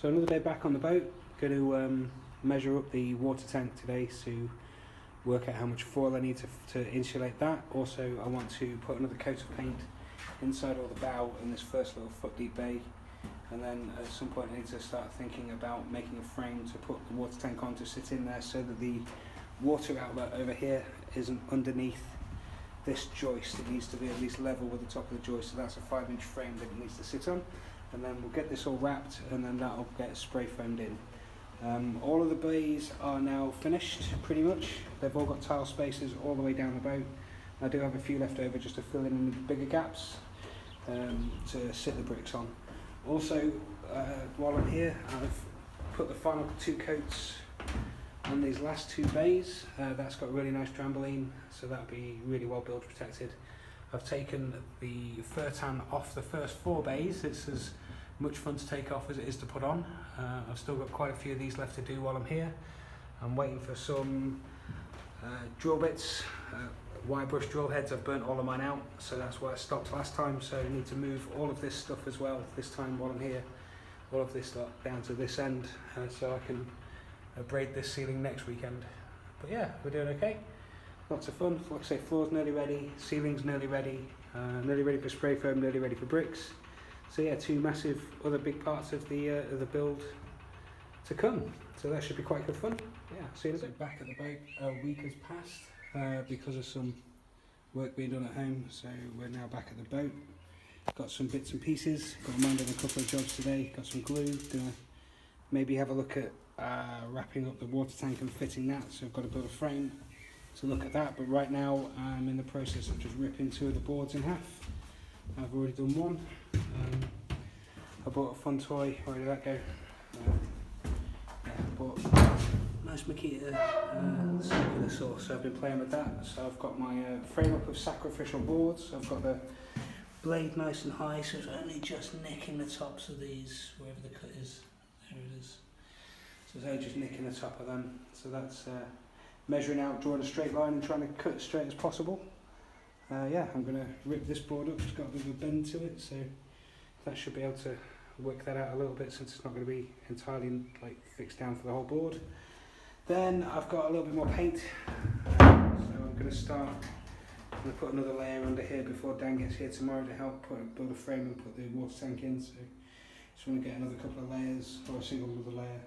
So another day back on the boat. Going to measure up the water tank today to work out how much foil I need to insulate that. Also, I want to put another coat of paint inside all the bow in this first little foot deep bay, and then at some point I need to start thinking about making a frame to put the water tank on to sit in there, so that the water outlet over here isn't underneath this joist. It needs to be at least level with the top of the joist, so that's a 5-inch frame that it needs to sit on. And then we'll get this all wrapped, and then that'll get spray foamed in. All of the bays are now finished pretty much. They've all got tile spaces all the way down the boat. I do have a few left over just to fill in the bigger gaps to sit the bricks on. Also, while I'm here, I've put the final 2 coats on these last 2 bays. That's got a really nice trampoline, so that'll be really well bilge protected. I've taken the fur tan off the first 4 bays. It's as much fun to take off as it is to put on. I've still got quite a few of these left to do while I'm here. I'm waiting for some drill bits, wire brush drill heads. I've burnt all of mine out, so that's where I stopped last time. So I need to move all of this stuff as well this time while I'm here. All of this stuff down to this end, so I can braid this ceiling next weekend. But yeah, we're doing okay. Lots of fun. Like I say, floor's nearly ready, ceiling's nearly ready for spray foam, nearly ready for bricks. So yeah, 2 massive other big parts of the build to come. So that should be quite good fun. Yeah, see you in a bit. Back at the boat, a week has passed because of some work being done at home. So we're now back at the boat. Got some bits and pieces. Got my mind on a couple of jobs today. Got some glue. Gonna maybe have a look at wrapping up the water tank and fitting that. So I've got to build a frame to look at that, but right now I'm in the process of just ripping 2 of the boards in half. I've already done one. I bought a fun toy. Where did that go? I bought a nice Makita circular saw, so I've been playing with that. So I've got my frame up of sacrificial boards. I've got the blade nice and high, so it's only just nicking the tops of these, wherever the cut is. There it is. So it's only just nicking the top of them. So that's measuring out, drawing a straight line and trying to cut as straight as possible. Yeah, I'm going to rip this board up. It's got a bit of a bend to it, so that should be able to work that out a little bit, since it's not going to be entirely fixed down for the whole board. Then I've got a little bit more paint, so I'm going to put another layer under here before Dan gets here tomorrow to help build a frame and put the water tank in. So just want to get another couple of layers, or a single other layer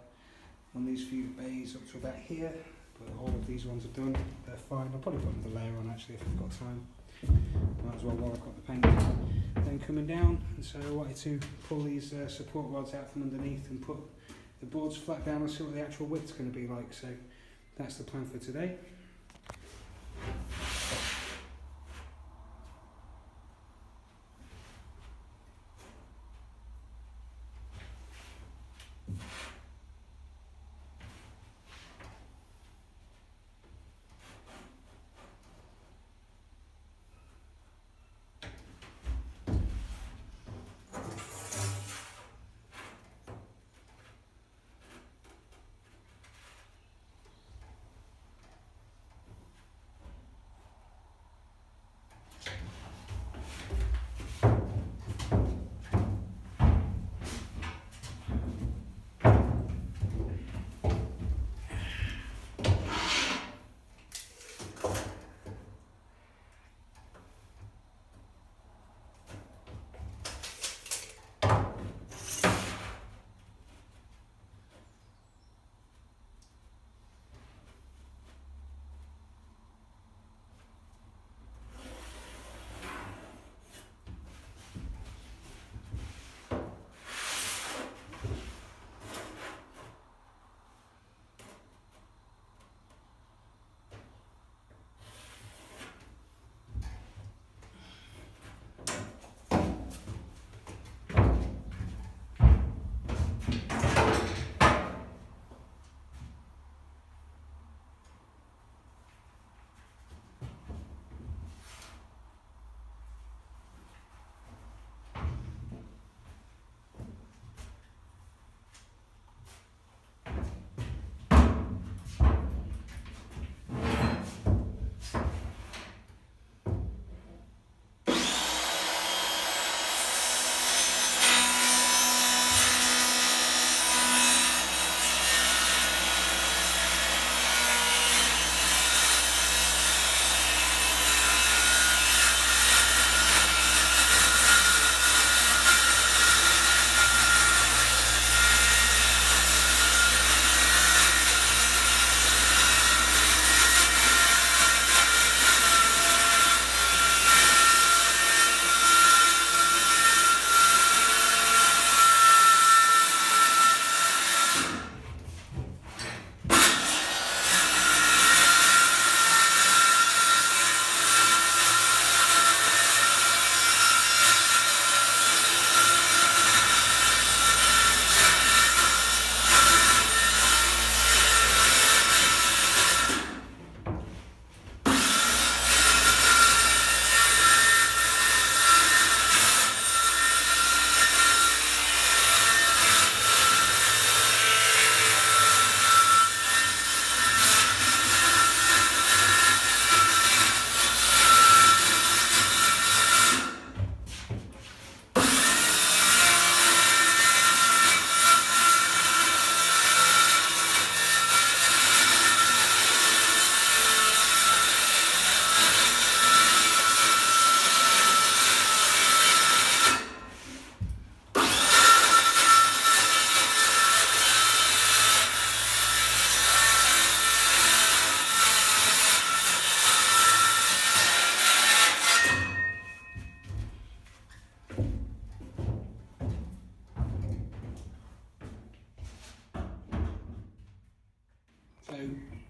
on these few bays up to about here. But all of these ones are done, they're fine. I'll probably put another layer on actually if I've got time. Might as well while I've got the paint. Then coming down, and so I wanted to pull these support rods out from underneath and put the boards flat down and see what the actual width's going to be like. So that's the plan for today.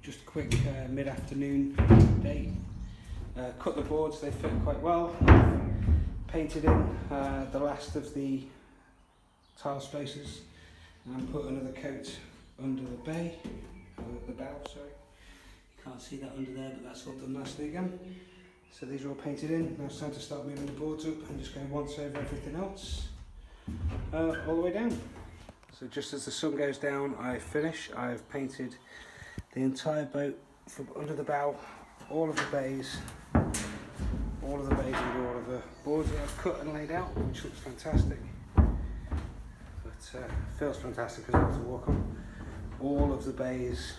just a quick mid-afternoon day. Cut the boards, they fit quite well. Painted in the last of the tile spaces and put another coat under the bay, the bow, sorry. You can't see that under there, but that's all done nicely again. So these are all painted in. Now it's time to start moving the boards up and just go once over everything else, all the way down. So just as the sun goes down, I finish. I've painted the entire boat from under the bow, all of the bays, and all of the boards that I've cut and laid out, which looks fantastic. But feels fantastic as well to walk on. All of the bays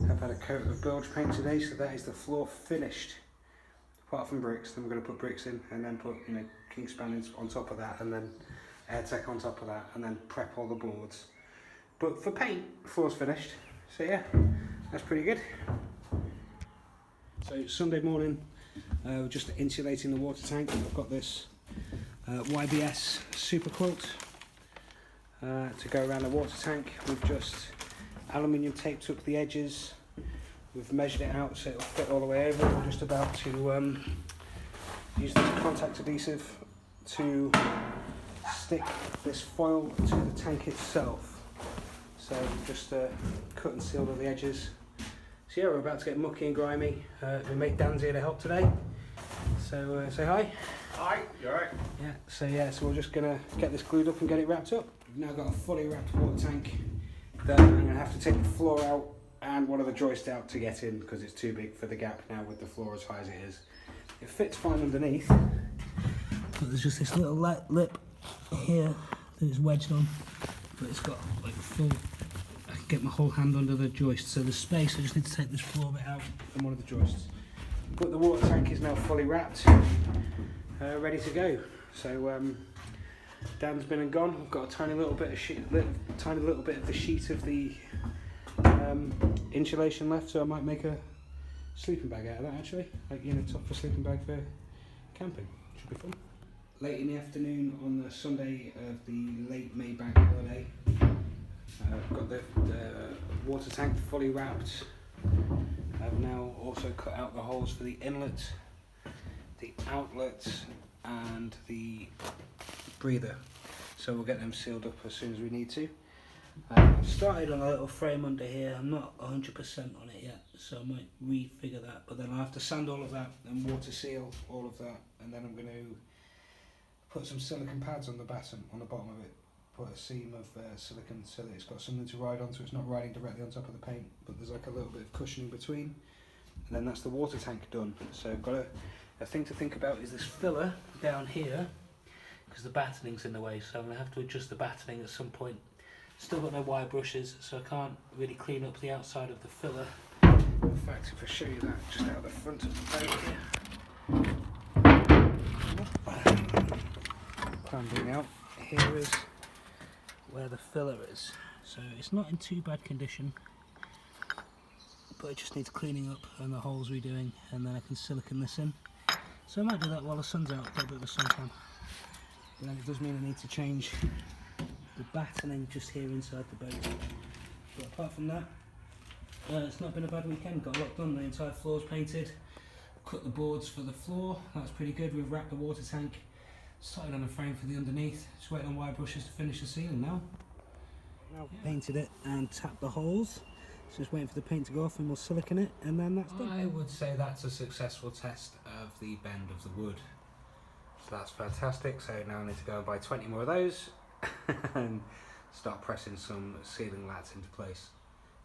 have had a coat of bilge paint today, so that is the floor finished. Apart from bricks, then we're going to put bricks in and then put king spanners on top of that, and then AirTech on top of that, and then prep all the boards. But for paint, floor's finished. So yeah, that's pretty good. So Sunday morning, we're just insulating the water tank. I've got this YBS super quilt to go around the water tank. We've just aluminium taped up the edges. We've measured it out so it'll fit all the way over. We're just about to use this contact adhesive to stick this foil to the tank itself. So just cut and sealed all the edges. So yeah, we're about to get mucky and grimy. My mate Dan's here to help today. So say hi. Hi, you alright? Yeah, so we're just gonna get this glued up and get it wrapped up. We've now got a fully wrapped water tank that I'm gonna have to take the floor out and one of the joists out to get in because it's too big for the gap now with the floor as high as it is. It fits fine underneath, but there's just this little lip here that is wedged on, but it's got like full, I can get my whole hand under the joist, so there's space. I just need to take this floor bit out and one of the joists. But the water tank is now fully wrapped, ready to go. So Dan's been and gone. I've got a tiny little bit of the sheet of the insulation left, so I might make a sleeping bag out of that actually, like top of a sleeping bag for camping. Should be fun. Late in the afternoon on the Sunday of the late May bank holiday, I've got the water tank fully wrapped. I've now also cut out the holes for the inlet, the outlet and the breather, so we'll get them sealed up as soon as we need to. I've started on a little frame under here. I'm not 100% on it yet, so I might refigure that, but then I'll have to sand all of that and water seal all of that, and then I'm going to put some silicone pads on the bottom of it, put a seam of silicone so that it's got something to ride on, so it's not riding directly on top of the paint, but there's like a little bit of cushioning between, and then that's the water tank done. So I've got a thing to think about is this filler down here, because the battening's in the way, so I'm going to have to adjust the battening at some point. Still got no wire brushes, so I can't really clean up the outside of the filler. In fact, if I show you that just out the front of the boat here. What I'm doing out here is where the filler is. So it's not in too bad condition, but it just needs cleaning up and the holes redoing, and then I can silicone this in. So I might do that while the sun's out, get a bit of a suntan. But then it does mean I need to change the battening just here inside the boat. But apart from that, it's not been a bad weekend. Got a lot done. The entire floor's painted. Cut the boards for the floor. That's pretty good. We've wrapped the water tank. Started on a frame for the underneath. Just waiting on wire brushes to finish the ceiling now. Painted it and tapped the holes. So just waiting for the paint to go off and we'll silicone it, and then that's done. I would say that's a successful test of the bend of the wood. So that's fantastic. So now I need to go and buy 20 more of those and start pressing some ceiling lats into place.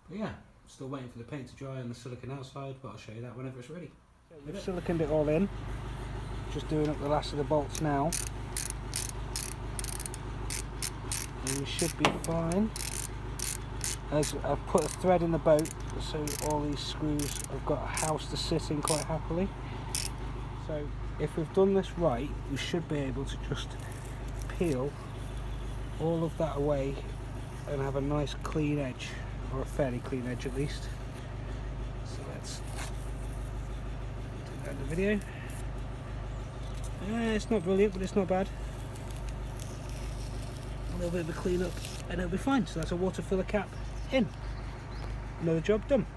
But yeah, still waiting for the paint to dry on the silicone outside, but I'll show you that whenever it's ready. We've siliconed it all in, just doing up the last of the bolts now, and we should be fine. As I've put a thread in the boat, so all these screws have got a house to sit in quite happily. So if we've done this right, we should be able to just peel all of that away and have a nice clean edge, or a fairly clean edge at least. So let's do that in the video. It's not brilliant, but it's not bad. A little bit of a clean up and it'll be fine. So that's a water filler cap in. another job done.